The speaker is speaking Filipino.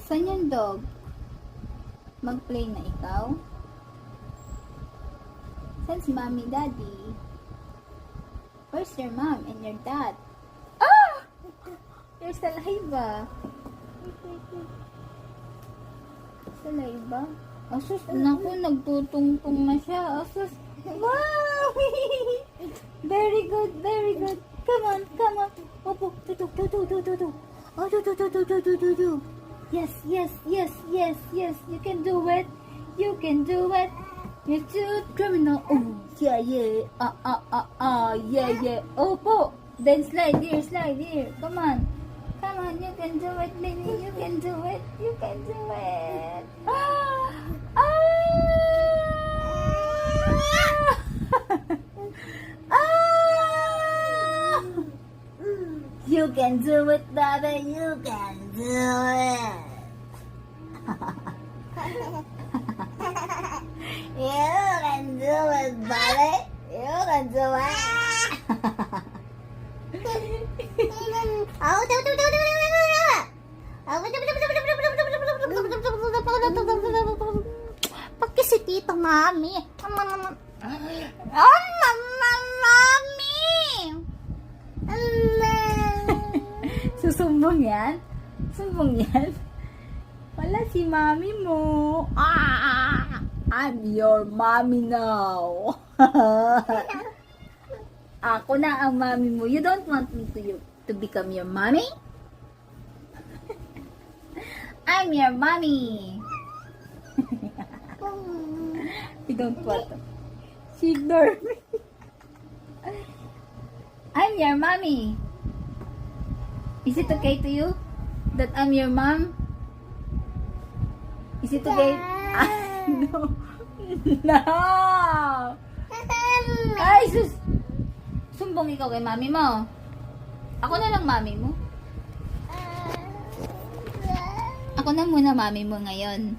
Saan yung dog? Mag-play na ikaw? Saan si mommy, daddy? Where's your mom and your dad? Ah! Your saliva. Saliva? Asus, naku, nagtutungtong na siya. Asus. Wow! Very good, very good. Come on, come on. Opo, tutu. Oh, tutu. Yes, yes, yes, yes, yes. You can do it. You can do it. You're too criminal. Oh, yeah, yeah. Yeah. Opo. Then slide here. Come on. Come on, you can do it, baby. You can do it. You can do it. You can do it, baby. You can do it. You can do it, baby. You can do it. Pagka si Tita Mami. Mami! Susumbong yan? Sumbong yan? Wala si Mami mo. I'm your mommy now. Ako na ang mommy mo. You don't want me to become your mommy? I'm your mommy. You don't want to. She ignored me. I'm your mommy. Is it okay to you that I'm your mom? Is it okay? No. No. Ay, sus. Sumbong ikaw kay mami mo. Ako na lang mami mo. Ako na muna mami mo ngayon.